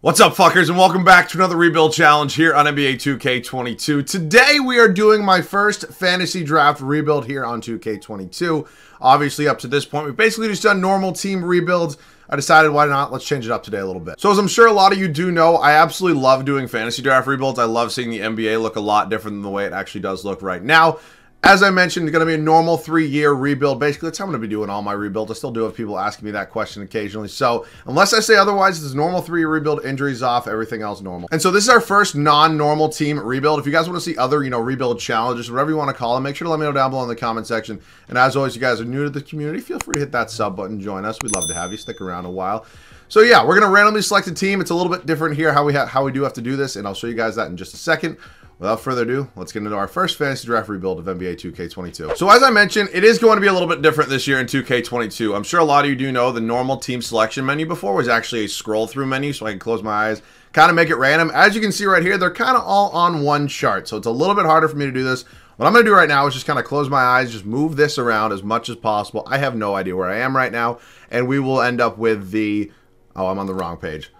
What's up, fuckers, and welcome back to another rebuild challenge here on NBA 2K22. Today, we are doing my first fantasy draft rebuild here on 2K22. Obviously, up to this point, we've basically just done normal team rebuilds. I decided, why not? Let's change it up today a little bit. So, as I'm sure a lot of you do know, I absolutely love doing fantasy draft rebuilds. I love seeing the NBA look a lot different than the way it actually does look right now. As I mentioned, it's going to be a normal 3-year rebuild. Basically, that's how I'm going to be doing all my rebuilds. I still do have people asking me that question occasionally. So, unless I say otherwise, this is normal 3-year rebuild, injuries off, everything else normal. And so, this is our first non-normal team rebuild. If you guys want to see other, rebuild challenges, whatever you want to call them, make sure to let me know down below in the comment section. And as always, you guys are new to the community, feel free to hit that sub button, join us. We'd love to have you. Stick around a while. So, yeah, we're going to randomly select a team. It's a little bit different here how we do have to do this, and I'll show you guys that in just a second. Without further ado, let's get into our first fantasy draft rebuild of NBA 2K22. So as I mentioned, it is going to be a little bit different this year in 2K22. I'm sure a lot of you do know the normal team selection menu before was actually a scroll through menu, so I can close my eyes, kind of make it random. As you can see right here, they're kind of all on one chart, so it's a little bit harder for me to do this. What I'm going to do right now is just kind of close my eyes, just move this around as much as possible. I have no idea where I am right now, and we will end up with the... Oh, I'm on the wrong page.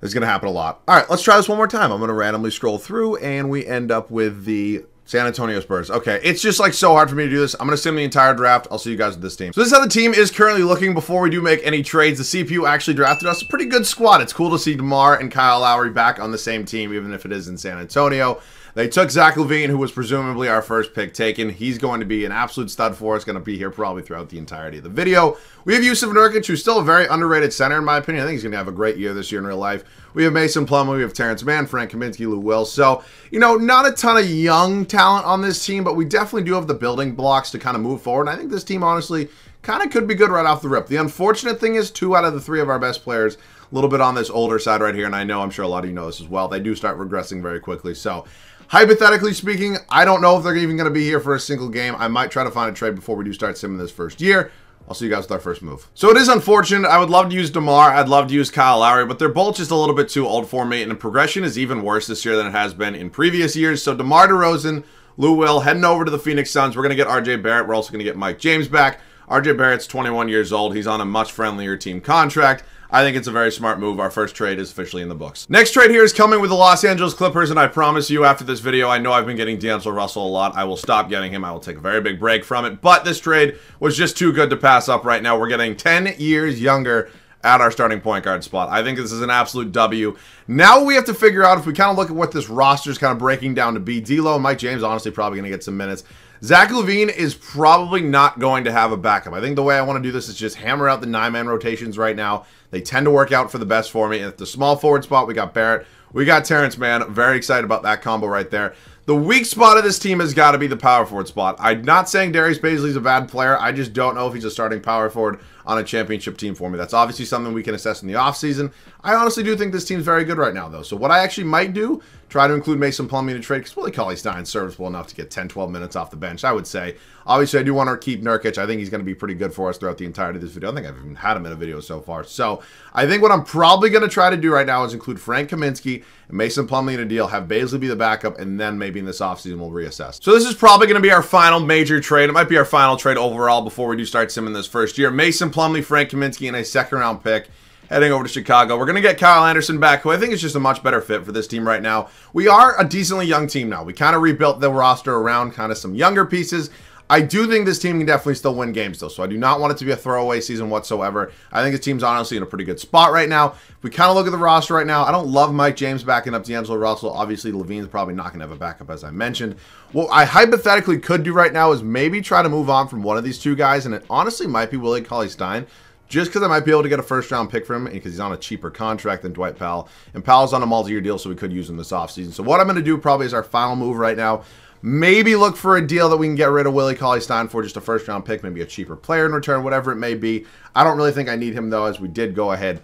This is going to happen a lot. All right, let's try this one more time. I'm going to randomly scroll through, and we end up with the San Antonio Spurs. Okay, it's just like so hard for me to do this. I'm going to sim the entire draft. I'll see you guys with this team. So this is how the team is currently looking before we do make any trades. The CPU actually drafted us a pretty good squad. It's cool to see DeMar and Kyle Lowry back on the same team, even if it is in San Antonio. They took Zach LaVine, who was presumably our first pick taken. He's going to be an absolute stud for us, going to be here probably throughout the entirety of the video. We have Jusuf Nurkic, who's still a very underrated center, in my opinion. I think he's going to have a great year this year in real life. We have Mason Plumlee, we have Terrence Mann, Frank Kaminsky, Lou Will. So, not a ton of young talent on this team, but we definitely do have the building blocks to kind of move forward. And I think this team, honestly, kind of could be good right off the rip. The unfortunate thing is 2 out of the 3 of our best players, a little bit on this older side right here, and I'm sure a lot of you know this as well, they do start regressing very quickly. So, hypothetically speaking, I don't know if they're even going to be here for a single game. I might try to find a trade before we do start simming this first year. I'll see you guys with our first move. So it is unfortunate. I would love to use DeMar. I'd love to use Kyle Lowry, but they're both just a little bit too old for me, and the progression is even worse this year than it has been in previous years. So DeMar DeRozan, Lou Will, heading over to the Phoenix Suns. We're going to get RJ Barrett. We're also going to get Mike James back. RJ Barrett's 21 years old. He's on a much friendlier team contract. I think it's a very smart move. Our first trade is officially in the books. Next trade here is coming with the Los Angeles Clippers, and I promise you after this video, I know I've been getting D'Angelo Russell a lot. I will stop getting him. I will take a very big break from it, but this trade was just too good to pass up right now. We're getting 10 years younger at our starting point guard spot. I think this is an absolute W. Now we have to figure out, if we kind of look at what this roster is kind of breaking down to be, D'Lo and Mike James honestly probably going to get some minutes. Zach LaVine is probably not going to have a backup. I think the way I want to do this is just hammer out the 9-man rotations right now. They tend to work out for the best for me. At the small forward spot, we got Barrett. We got Terrence Mann. Very excited about that combo right there. The weak spot of this team has got to be the power forward spot. I'm not saying Darius Bazley's a bad player. I just don't know if he's a starting power forward on a championship team for me. That's obviously something we can assess in the offseason. I honestly do think this team's very good right now, though. So what I actually might do, try to include Mason Plumlee in a trade, because Willie Cauley-Stein's serviceable enough to get 10-12 minutes off the bench, I would say. Obviously, I do want to keep Nurkic. I think he's going to be pretty good for us throughout the entirety of this video. I think I've even had him in a video so far. So I think what I'm probably going to try to do right now is include Frank Kaminsky and Mason Plumlee in a deal, have Bazley be the backup, and then maybe in this offseason we'll reassess. So this is probably going to be our final major trade. It might be our final trade overall before we do start simming this first year. Mason Plumlee, Frank Kaminsky, and a second-round pick. Heading over to Chicago. We're going to get Kyle Anderson back, who I think is just a much better fit for this team right now. We are a decently young team now. We kind of rebuilt the roster around kind of some younger pieces. I do think this team can definitely still win games, though, so I do not want it to be a throwaway season whatsoever. I think this team's honestly in a pretty good spot right now. If we kind of look at the roster right now, I don't love Mike James backing up D'Angelo Russell. Obviously, LaVine's probably not going to have a backup, as I mentioned. What I hypothetically could do right now is maybe try to move on from one of these 2 guys, and it honestly might be Willie Cauley-Stein. Just because I might be able to get a first-round pick for him, because he's on a cheaper contract than Dwight Powell. And Powell's on a multi-year deal, so we could use him this offseason. So what I'm going to do probably is our final move right now. Maybe look for a deal that we can get rid of Willie Cauley-Stein for, just a first-round pick, maybe a cheaper player in return, whatever it may be. I don't really think I need him, though, as we did go ahead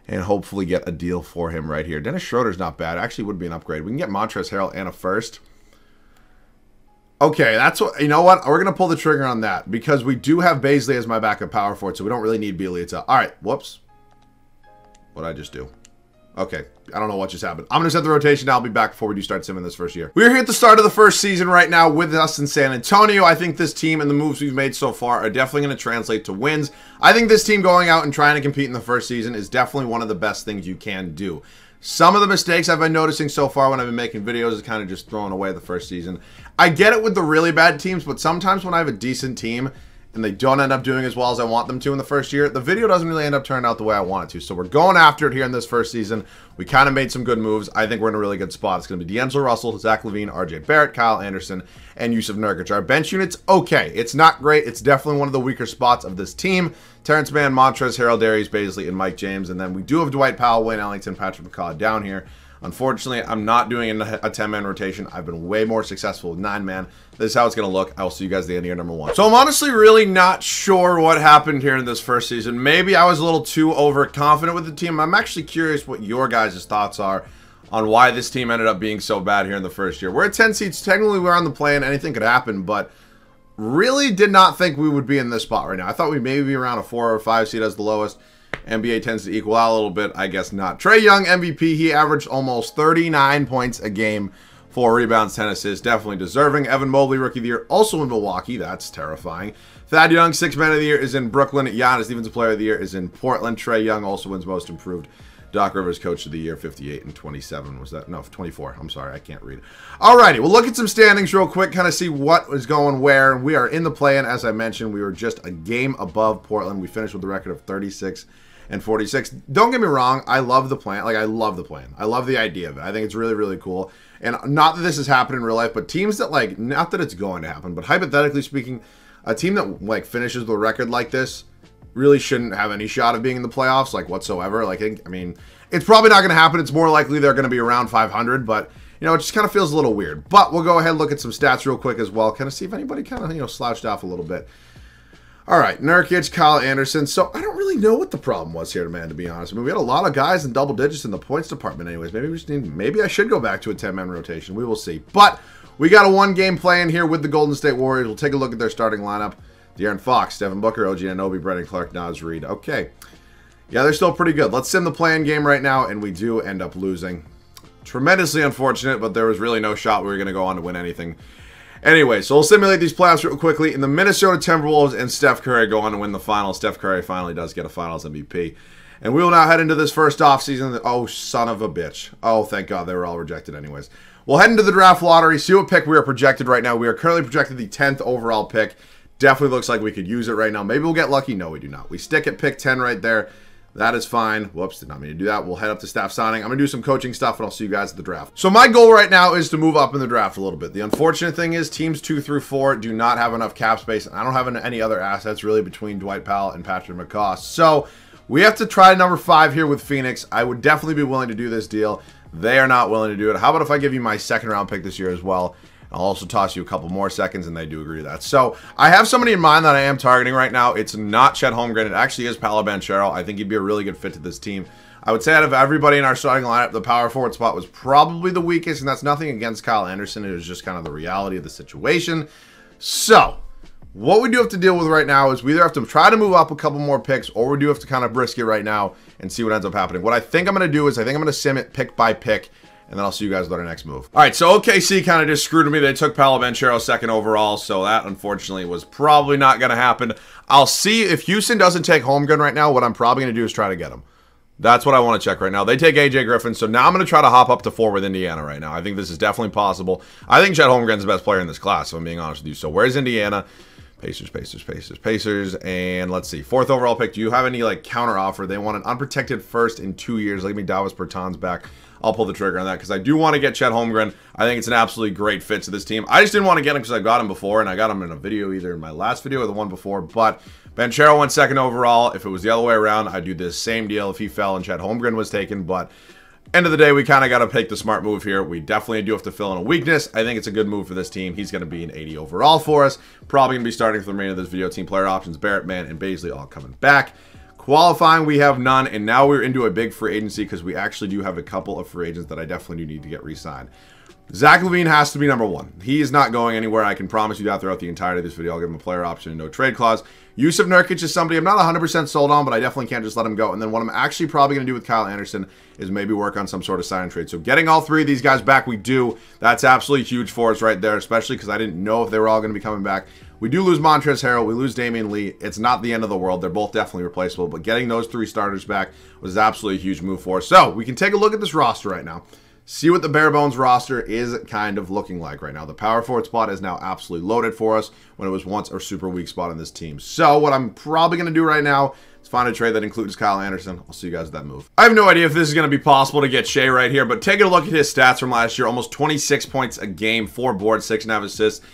and hopefully get a deal for him right here. Dennis Schroeder's not bad. Actually, would be an upgrade. We can get Montrezl Harrell and a first. Okay, that's what, you know what? We're going to pull the trigger on that because we do have Bazley as my backup power forward, so we don't really need Bjelica. All right, whoops. What did I just do? Okay, I don't know what just happened. I'm going to set the rotation. I'll be back before we do start simming this first year. We're here at the start of the first season right now with us in San Antonio. I think this team and the moves we've made so far are definitely going to translate to wins. I think this team going out and trying to compete in the first season is definitely one of the best things you can do. Some of the mistakes I've been noticing so far when I've been making videos is kind of just throwing away the first season. I get it with the really bad teams, but sometimes when I have a decent team and they don't end up doing as well as I want them to in the first year, the video doesn't really end up turning out the way I want it to. So we're going after it here in this first season. We kind of made some good moves. I think we're in a really good spot. It's going to be D'Angelo Russell, Zach LaVine, RJ Barrett, Kyle Anderson, and Yusuf Nurkic. Our bench unit's okay. It's not great. It's definitely one of the weaker spots of this team. Terrence Mann, Montrezl Harrell, Darius Bazley, and Mike James. And then we do have Dwight Powell, Wayne Ellington, Patrick McCaw down here. Unfortunately, I'm not doing a 10-man rotation. I've been way more successful with 9-man. This is how it's going to look. I will see you guys at the end of year number 1. So I'm honestly really not sure what happened here in this first season. Maybe I was a little too overconfident with the team. I'm actually curious what your guys' thoughts are on why this team ended up being so bad here in the first year. We're at 10 seats. Technically, we're on the play-in. Anything could happen, but really did not think we would be in this spot right now. I thought we'd maybe be around a 4 or 5 seed as the lowest. NBA tends to equal out a little bit. I guess not. Trae Young, MVP. He averaged almost 39 points a game, 4 rebounds, 10 assists. Definitely deserving. Evan Mobley, Rookie of the Year, also in Milwaukee. That's terrifying. Thad Young, 6th Man of the Year, is in Brooklyn. Giannis, Defensive Player of the Year, is in Portland. Trae Young also wins Most Improved. Doc Rivers, Coach of the Year, 58 and 27. Was that? No, 24. I'm sorry, I can't read. Alrighty, we'll look at some standings real quick, kind of see what is going where. We are in the play-in, as I mentioned. We were just a game above Portland. We finished with a record of 36 and 46. Don't get me wrong, I love the plan. Like, I love the plan. I love the idea of it. I think it's really, really cool. And not that this has happened in real life, but teams that, like, not that it's going to happen, but hypothetically speaking, a team that, like, finishes with a record like this really shouldn't have any shot of being in the playoffs, like, whatsoever. Like, I mean, it's probably not going to happen. It's more likely they're going to be around 500, but, you know, it just kind of feels a little weird. But we'll go ahead and look at some stats real quick as well, kind of see if anybody kind of, you know, slouched off a little bit. All right, Nurkic, Kyle Anderson. So I don't really know what the problem was here, man, to be honest. I mean, we had a lot of guys in double digits in the points department anyways. Maybe we just need, maybe I should go back to a 10-man rotation. We will see. But we got a 1-game play-in here with the Golden State Warriors. We'll take a look at their starting lineup. De'Aaron Fox, Devin Booker, OG Anunoby, Brendan Clark, Naz Reid. Okay. Yeah, they're still pretty good. Let's sim the play-in game right now, and we do end up losing. Tremendously unfortunate, but there was really no shot we were going to go on to win anything. Anyway, so we'll simulate these playoffs real quickly. And the Minnesota Timberwolves and Steph Curry go on to win the finals. Steph Curry finally does get a finals MVP. And we will now head into this first offseason. Oh, son of a bitch. Oh, thank God. They were all rejected anyways. We'll head into the draft lottery, see what pick we are projected right now. We are currently projected the 10th overall pick. Definitely looks like we could use it right now. Maybe we'll get lucky. No, we do not. We stick at pick 10 right there. That is fine. Whoops, did not mean to do that. We'll head up to staff signing. I'm going to do some coaching stuff, and I'll see you guys at the draft. So my goal right now is to move up in the draft a little bit. The unfortunate thing is teams 2 through 4 do not have enough cap space, and I don't have any other assets really between Dwight Powell and Patrick McCaw. So we have to try number 5 here with Phoenix. I would definitely be willing to do this deal. They are not willing to do it. How about if I give you my 2nd round pick this year as well? I'll also toss you a couple more seconds, and they do agree to that. So I have somebody in mind that I am targeting right now. It's not Chet Holmgren. It actually is Paolo Banchero. I think he'd be a really good fit to this team. I would say out of everybody in our starting lineup, the power forward spot was probably the weakest, and that's nothing against Kyle Anderson. It was just kind of the reality of the situation. So what we do have to deal with right now is we either have to try to move up a couple more picks, or we do have to kind of risk it right now and see what ends up happening. What I think I'm going to do is I think I'm going to sim it pick by pick, and then I'll see you guys with our next move. All right, so OKC kind of just screwed me. They took Paolo Banchero 2nd overall, so that unfortunately was probably not going to happen. I'll see if Houston doesn't take Holmgren right now. What I'm probably going to do is try to get him. That's what I want to check right now. They take AJ Griffin, so now I'm going to try to hop up to 4 with Indiana right now. I think this is definitely possible. I think Chet Holmgren's the best player in this class, if I'm being honest with you. So where's Indiana? Pacers, and let's see. 4th overall pick. Do you have any, like, counter offer? They want an unprotected first in 2 years. Let me Davis Bertans back. I'll pull the trigger on that because I do want to get Chet Holmgren. I think it's an absolutely great fit to this team. I just didn't want to get him because I got him before, and I got him in a video either in my last video or the one before. But Banchero went 2nd overall. If it was the other way around, I'd do this same deal if he fell and Chet Holmgren was taken. But end of the day, we kind of got to take the smart move here. We definitely do have to fill in a weakness. I think it's a good move for this team. He's going to be an 80 overall for us. Probably going to be starting for the remainder of this video. Team player options, Barrett, Mann, and Bazley all coming back. Qualifying, we have none, and now we're into a big free agency because we actually do have a couple of free agents that I definitely do need to get re-signed. Zach LaVine has to be number one. He is not going anywhere. I can promise you that throughout the entirety of this video. I'll give him a player option and no trade clause. Yusuf Nurkic is somebody I'm not 100% sold on, but I definitely can't just let him go. And then what I'm actually probably going to do with Kyle Anderson is maybe work on some sort of sign and trade. So getting all three of these guys back, we do. That's absolutely huge for us right there, especially because I didn't know if they were all going to be coming back. We do lose Montrezl Harrell. We lose Damian Lee. It's not the end of the world. They're both definitely replaceable. But getting those three starters back was absolutely a huge move for us. So we can take a look at this roster right now. See what the bare bones roster is kind of looking like right now. The power forward spot is now absolutely loaded for us when it was once a super weak spot in this team. So what I'm probably going to do right now is find a trade that includes Kyle Anderson. I'll see you guys at that move. I have no idea if this is going to be possible to get Shea right here, but taking a look at his stats from last year, almost 26 points a game, 4 boards, 6.5 assists.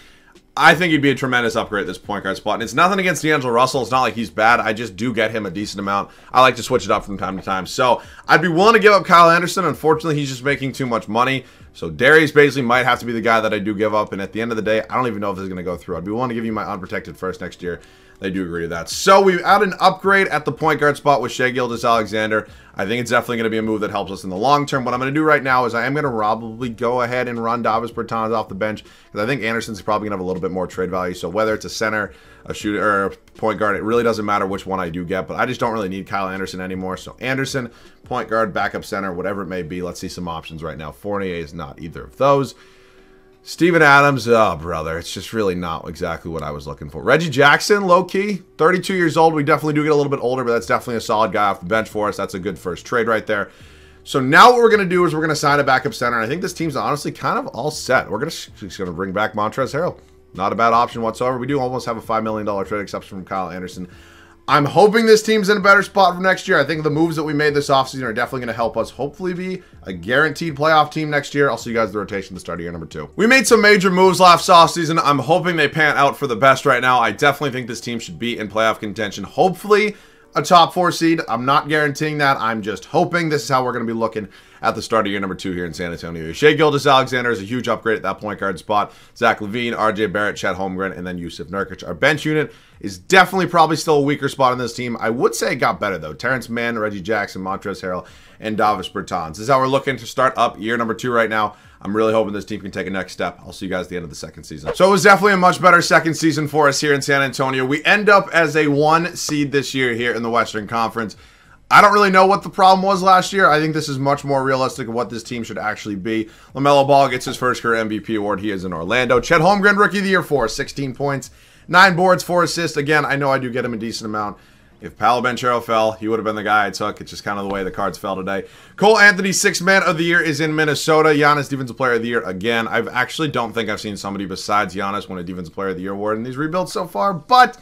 I think he'd be a tremendous upgrade at this point guard spot. And it's nothing against D'Angelo Russell. It's not like he's bad. I just do get him a decent amount. I like to switch it up from time to time. So I'd be willing to give up Kyle Anderson. Unfortunately, he's just making too much money. So Darius Bazley might have to be the guy that I do give up. And at the end of the day, I don't even know if this is going to go through. I'd be willing to give you my unprotected first next year. They do agree to that. So we've added an upgrade at the point guard spot with Shai Gilgeous-Alexander. I think it's definitely going to be a move that helps us in the long term. What I'm going to do right now is I am going to probably go ahead and run Davis Bertans off the bench because I think Anderson's probably going to have a little bit more trade value. So whether it's a center, a shooter, or a point guard, it really doesn't matter which one I do get. But I just don't really need Kyle Anderson anymore. So Anderson, point guard, backup center, whatever it may be. Let's see some options right now. Fournier is not either of those. Steven Adams, oh, brother, it's just really not exactly what I was looking for. Reggie Jackson, low-key, 32 years old. We definitely do get a little bit older, but that's definitely a solid guy off the bench for us. That's a good first trade right there. So now what we're going to do is we're going to sign a backup center, and I think this team's honestly kind of all set. We're just going to bring back Montrezl Harrell. Not a bad option whatsoever. We do almost have a $5 million trade exception from Kyle Anderson. I'm hoping this team's in a better spot for next year. I think the moves that we made this offseason are definitely going to help us hopefully be a guaranteed playoff team next year. I'll see you guys at the rotation at the start of year number 2. We made some major moves last offseason. I'm hoping they pan out for the best right now. I definitely think this team should be in playoff contention. Hopefully a top 4 seed. I'm not guaranteeing that. I'm just hoping this is how we're going to be looking at the start of year number 2 here in San Antonio. Shai Gilgeous-Alexander is a huge upgrade at that point guard spot. Zach LaVine, RJ Barrett, Chet Holmgren, and then Yusuf Nurkic. Our bench unit is definitely probably still a weaker spot in this team. I would say it got better, though. Terrence Mann, Reggie Jackson, Montrezl Harrell, and Davis Bertans. This is how we're looking to start up year number 2 right now. I'm really hoping this team can take a next step. I'll see you guys at the end of the second season. So it was definitely a much better second season for us here in San Antonio. We end up as a 1 seed this year here in the Western Conference. I don't really know what the problem was last year. I think this is much more realistic of what this team should actually be. LaMelo Ball gets his first career MVP award. He is in Orlando. Chet Holmgren, Rookie of the Year for us. 16 points, 9 boards, 4 assists. Again, I know I do get him a decent amount. If Paolo Banchero fell, he would have been the guy I took. It's just kind of the way the cards fell today. Cole Anthony, 6th Man of the Year, is in Minnesota. Giannis, Defensive Player of the Year again. I actually don't think I've seen somebody besides Giannis win a Defensive Player of the Year award in these rebuilds so far, but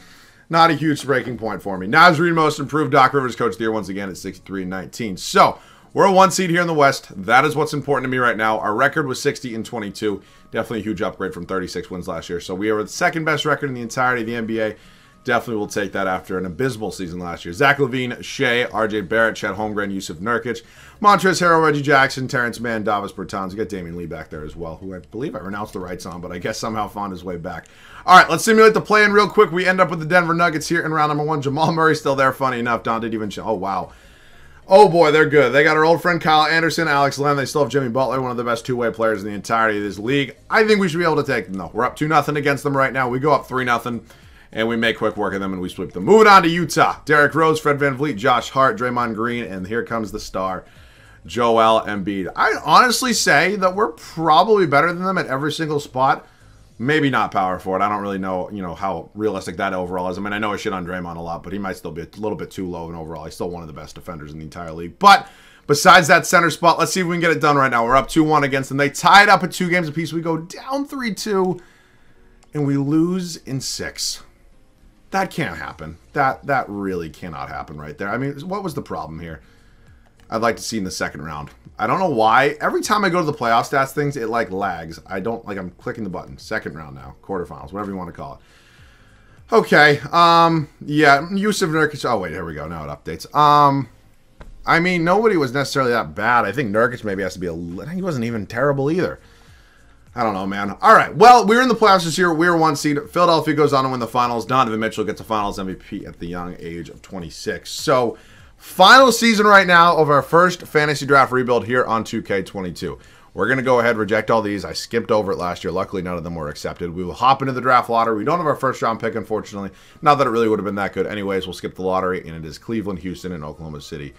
not a huge breaking point for me. Naz Reid, Most Improved. Doc Rivers, Coach of the Year once again at 63-19. So we're a 1 seed here in the West. That is what's important to me right now. Our record was 60-22. Definitely a huge upgrade from 36 wins last year. So we are the 2nd best record in the entirety of the NBA. Definitely will take that after an abysmal season last year. Zach LaVine, Shea, RJ Barrett, Chet Holmgren, Yusuf Nurkic, Montrezl Harrell, Reggie Jackson, Terrence Mann, Davis Bertans. We got Damian Lee back there as well, who I believe I renounced the rights on, but I guess somehow found his way back. All right, let's simulate the play-in real quick. We end up with the Denver Nuggets here in round number 1. Jamal Murray still there, funny enough. Don didn't even show. Oh, wow. Oh, boy, they're good. They got our old friend Kyle Anderson, Alex Len. They still have Jimmy Butler, one of the best two-way players in the entirety of this league. I think we should be able to take them, though. We're up 2-0 against them right now. We go up 3-0. And we make quick work of them, and we sweep them. Moving on to Utah. Derrick Rose, Fred VanVleet, Josh Hart, Draymond Green, and here comes the star, Joel Embiid. I honestly say that we're probably better than them at every single spot. Maybe not power forward. I don't really know, how realistic that overall is. I mean, I know I shit on Draymond a lot, but he might still be a little bit too low in overall. He's still one of the best defenders in the entire league. But besides that center spot, let's see if we can get it done right now. We're up 2-1 against them. They tied up at 2 games apiece. We go down 3-2, and we lose in 6. That can't happen. That really cannot happen right there. I mean, what was the problem here? I'd like to see in the second round. I don't know why. Every time I go to the playoff stats things, it like lags. I don't like. I'm clicking the button. Second round now. Quarterfinals. Whatever you want to call it. Okay. Yeah. Yusuf Nurkic. Oh wait. Here we go. Now it updates. I mean, nobody was necessarily that bad. I think Nurkic maybe has to be a. He wasn't even terrible either. I don't know, man. All right. Well, we were in the playoffs this year. We were 1 seed. Philadelphia goes on to win the finals. Donovan Mitchell gets a finals MVP at the young age of 26. So, final season right now of our first fantasy draft rebuild here on 2K22. We're going to go ahead and reject all these. I skipped over it last year. Luckily, none of them were accepted. We will hop into the draft lottery. We don't have our first round pick, unfortunately. Not that it really would have been that good. Anyways, we'll skip the lottery, and it is Cleveland, Houston, and Oklahoma City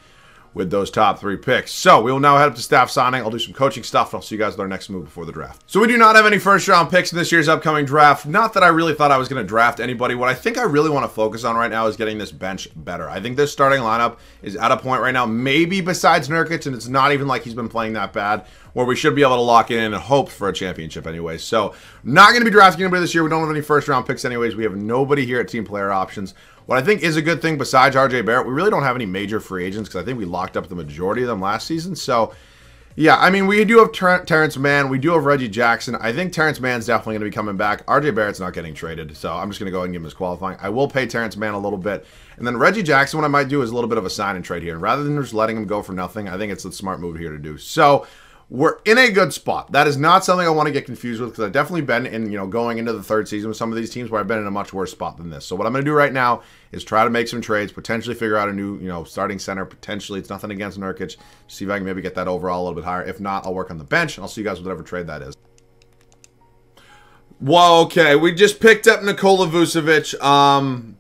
with those top 3 picks. So we will now head up to staff signing. I'll do some coaching stuff, and I'll see you guys with our next move before the draft. So we do not have any first-round picks in this year's upcoming draft. Not that I really thought I was going to draft anybody. What I think I really want to focus on right now is getting this bench better. I think this starting lineup is at a point right now, maybe besides Nurkic, and it's not even like he's been playing that bad, where we should be able to lock in and hope for a championship anyway. So not going to be drafting anybody this year. We don't have any first-round picks anyways. We have nobody here at team player options. What I think is a good thing besides RJ Barrett, we really don't have any major free agents because I think we locked up the majority of them last season. So, yeah, I mean, we do have Terrence Mann. We do have Reggie Jackson. I think Terrence Mann's definitely going to be coming back. RJ Barrett's not getting traded, so I'm just going to go ahead and give him his qualifying. I will pay Terrence Mann a little bit. And then Reggie Jackson, what I might do is a little bit of a sign and trade here. And rather than just letting him go for nothing, I think it's a smart move here to do. So, we're in a good spot. That is not something I want to get confused with because I've definitely been in, going into the 3rd season with some of these teams where I've been in a much worse spot than this. So what I'm going to do right now is try to make some trades, potentially figure out a new, starting center. Potentially, it's nothing against Nurkic. See if I can maybe get that overall a little bit higher. If not, I'll work on the bench, and I'll see you guys with whatever trade that is. Whoa, okay. We just picked up Nikola Vucevic.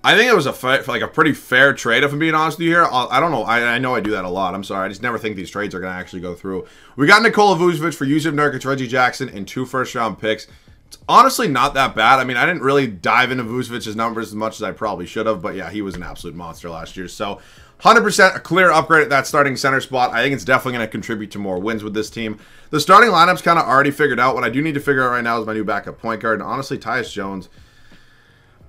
I think it was a pretty fair trade, if I'm being honest with you here. I don't know. I know I do that a lot. I'm sorry. I just never think these trades are going to actually go through. We got Nikola Vucevic for Yusuf Nurkic, Reggie Jackson, and 2 first-round picks. It's honestly not that bad. I mean, I didn't really dive into Vucevic's numbers as much as I probably should have. But, yeah, he was an absolute monster last year. So, 100% a clear upgrade at that starting center spot. I think it's definitely going to contribute to more wins with this team. The starting lineup's kind of already figured out. What I do need to figure out right now is my new backup point guard. And honestly, Tyus Jones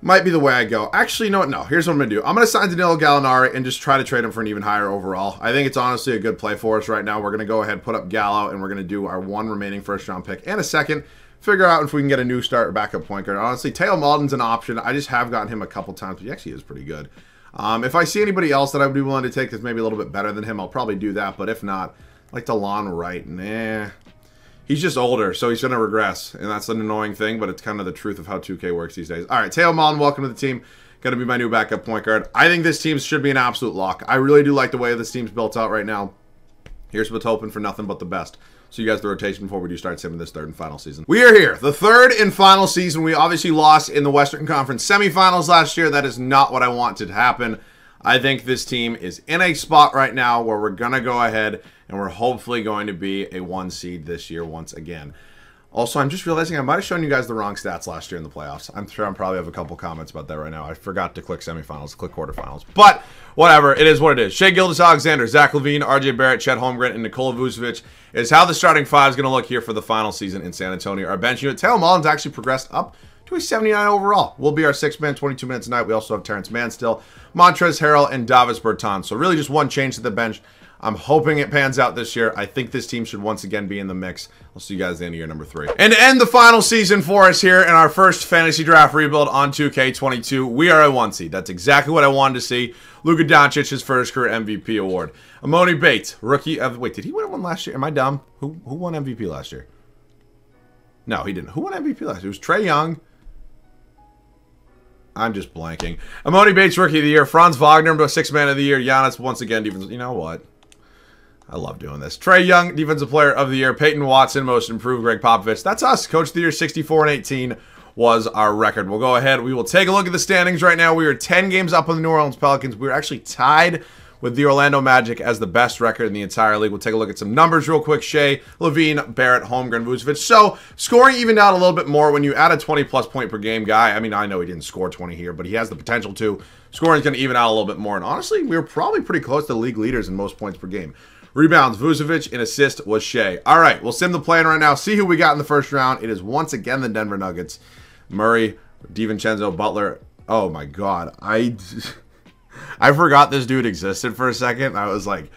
might be the way I go. Actually, you know what? No. Here's what I'm going to do. I'm going to sign Danilo Gallinari and just try to trade him for an even higher overall. I think it's honestly a good play for us right now. We're going to go ahead, put up Gallo, and we're going to do our 1 remaining first-round pick and a second. Figure out if we can get a new start or backup point guard. Honestly, Teo Malden's an option. I just have gotten him a couple times, but he actually is pretty good. If I see anybody else that I would be willing to take that's maybe a little bit better than him, I'll probably do that. But if not, like DeLon Wright, nah. He's just older, so he's going to regress. And that's an annoying thing, but it's kind of the truth of how 2K works these days. All right, Teo Malden, welcome to the team. Going to be my new backup point guard. I think this team should be an absolute lock. I really do like the way this team's built out right now. Here's what's hoping for nothing but the best. So you guys the rotation before we do start simming this 3rd and final season. We are here. The 3rd and final season. We obviously lost in the Western Conference semifinals last year. That is not what I wanted to happen. I think this team is in a spot right now where we're going to go ahead and we're hopefully going to be a 1 seed this year once again. Also, I'm just realizing I might have shown you guys the wrong stats last year in the playoffs. I'm sure I probably have a couple comments about that right now. I forgot to click semifinals, click quarterfinals. But whatever, it is what it is. Shai Gilgeous-Alexander, Zach LaVine, RJ Barrett, Chet Holmgren, and Nikola Vucevic is how the starting 5 is going to look here for the final season in San Antonio. Our bench unit, Teo Malden's actually progressed up to a 79 overall. Will be our 6th man, 22 minutes a night. We also have Terrence Mann still, Montrezl Harrell, and Davis Bertans. So really just one change to the bench. I'm hoping it pans out this year. I think this team should once again be in the mix. I'll see you guys at the end of year number 3. And to end the final season for us here in our first fantasy draft rebuild on 2K22, we are a 1 seed. That's exactly what I wanted to see. Luka Doncic, his first career MVP award. Emoni Bates, rookie of... Wait, did he win one last year? Am I dumb? Who won MVP last year? No, he didn't. Who won MVP last year? It was Trae Young. I'm just blanking. Emoni Bates, rookie of the year. Franz Wagner, 6th man of the year. Giannis, once again, defense. You know what? I love doing this. Trae Young, Defensive Player of the Year. Peyton Watson, Most Improved. Greg Popovich. That's us. Coach of the Year, 64-18 was our record. We'll go ahead. We will take a look at the standings right now. We are 10 games up on the New Orleans Pelicans. We are actually tied with the Orlando Magic as the best record in the entire league. We'll take a look at some numbers real quick. Shai, LaVine, Barrett, Holmgren, Vucevic. So, scoring evened out a little bit more when you add a 20-plus point per game guy. I mean, I know he didn't score 20 here, but he has the potential to. Scoring is going to even out a little bit more. And honestly, we were probably pretty close to the league leaders in most points per game. Rebounds, Vucevic, and assist was Shai. All right, we'll sim the play-in right now. See who we got in the first round. It is once again the Denver Nuggets. Murray, DiVincenzo, Butler. Oh, my God. I forgot this dude existed for a second. I was like,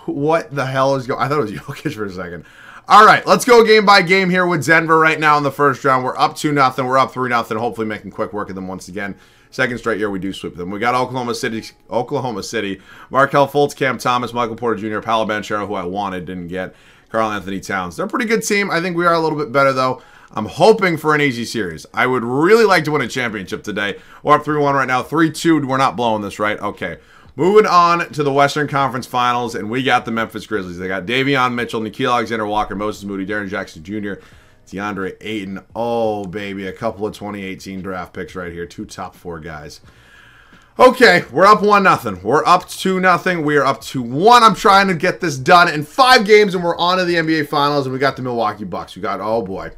what the hell is going on? I thought it was Jokic for a second. All right, let's go game by game here with Denver right now in the first round. We're up 2-0. We're up 3-0. Hopefully making quick work of them once again. Second straight year we do sweep them. We got Oklahoma City, Markelle Fultz, Cam Thomas, Michael Porter Jr., Paolo Banchero, who I wanted, didn't get. Karl-Anthony Towns. They're a pretty good team. I think we are a little bit better, though. I'm hoping for an easy series. I would really like to win a championship today. We're up 3-1 right now. 3-2. We're not blowing this, right? Okay. Moving on to the Western Conference Finals, and we got the Memphis Grizzlies. They got Davion Mitchell, Nickeil Alexander-Walker, Moses Moody, Darren Jackson Jr., DeAndre Ayton. Oh, baby. A couple of 2018 draft picks right here. 2 top 4 guys. Okay, we're up 1-0. We're up 2-0. We are up 2-1. I'm trying to get this done in 5 games, and we're on to the NBA Finals, and we got the Milwaukee Bucks. We got, oh, boy.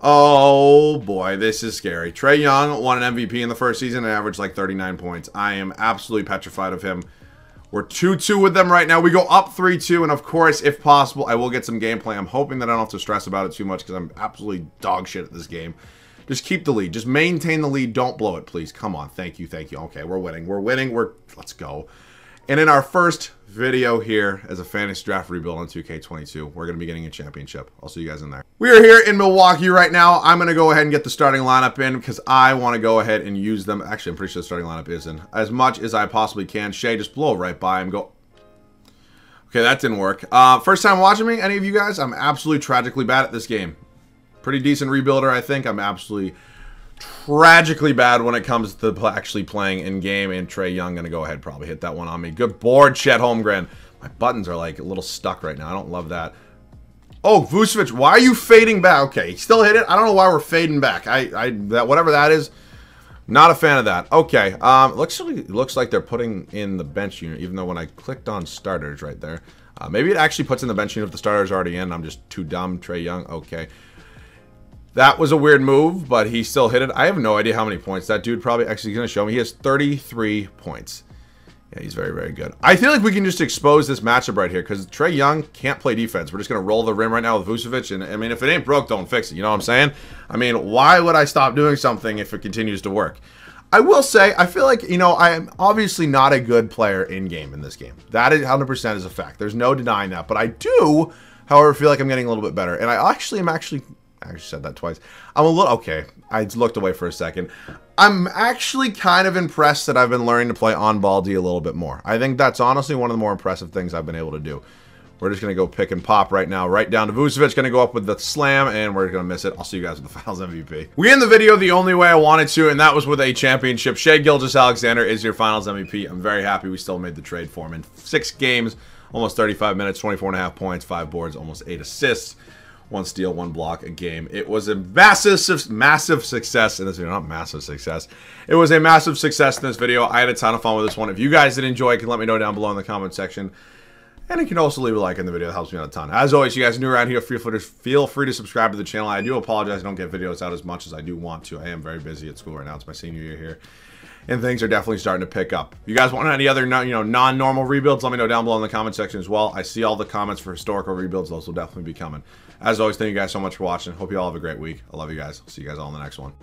Oh, boy, this is scary. Trae Young won an MVP in the first season and averaged like 39 points. I am absolutely petrified of him. We're 2-2 with them right now. We go up 3-2, and of course, if possible, I will get some gameplay. I'm hoping that I don't have to stress about it too much because I'm absolutely dog shit at this game. Just keep the lead. Just maintain the lead. Don't blow it, please. Come on. Thank you. Thank you. Okay, we're winning. We're winning. Let's go. And in our first video here as a fantasy draft rebuild on 2K22, we're going to be getting a championship. I'll see you guys in there. We are here in Milwaukee right now. I'm going to go ahead and get the starting lineup in because I want to go ahead and use them. Actually, I'm pretty sure the starting lineup is in. As much as I possibly can. Shay, just blow right by him. Go. Okay, that didn't work. First time watching me, any of you guys? I'm absolutely tragically bad at this game. Pretty decent rebuilder, I think. I'm absolutely tragically bad when it comes to actually playing in game, and Trae Young gonna go ahead, probably hit that one on me. Good board, Chet Holmgren. My buttons are like a little stuck right now. I don't love that. Oh, Vucevic, why are you fading back? Okay, he still hit it. I don't know why we're fading back. Whatever that is, not a fan of that. Okay, looks like they're putting in the bench unit, even though when I clicked on starters right there, maybe it actually puts in the bench unit if the starter's already in. I'm just too dumb. Trae Young, okay. That was a weird move, but he still hit it. I have no idea how many points that dude probably actually going to show me. He has 33 points. Yeah, he's very, very good. I feel like we can just expose this matchup right here because Trae Young can't play defense. We're just going to roll the rim right now with Vucevic. And, I mean, if it ain't broke, don't fix it. You know what I'm saying? I mean, why would I stop doing something if it continues to work? I will say, I feel like, you know, I am obviously not a good player in-game in this game. That is 100% is a fact. There's no denying that. But I do, however, feel like I'm getting a little bit better. And I actually said that twice. I'm a little, okay, I looked away for a second. I'm actually kind of impressed that I've been learning to play on ball D a little bit more. I think that's honestly one of the more impressive things I've been able to do. We're just going to go pick and pop right now, right down to Vucevic. Going to go up with the slam, and we're going to miss it. I'll see you guys with the Finals MVP. We end the video the only way I wanted to, and that was with a championship. Shai Gilgeous-Alexander is your Finals MVP. I'm very happy we still made the trade for him. In 6 games, almost 35 minutes, 24.5 points, 5 boards, almost 8 assists. 1 steal, 1 block a game. It was a massive success in this video. Not massive success. It was a massive success in this video. I had a ton of fun with this one. If you guys did enjoy, you can let me know down below in the comment section. And you can also leave a like in the video. It helps me out a ton. As always, you guys are new around here, feel free to subscribe to the channel. I do apologize I don't get videos out as much as I do want to. I am very busy at school right now. It's my senior year here. And things are definitely starting to pick up. If you guys want any other non-normal rebuilds, let me know down below in the comment section as well. I see all the comments for historical rebuilds. Those will definitely be coming. As always, thank you guys so much for watching. Hope you all have a great week. I love you guys. See you guys all in the next one.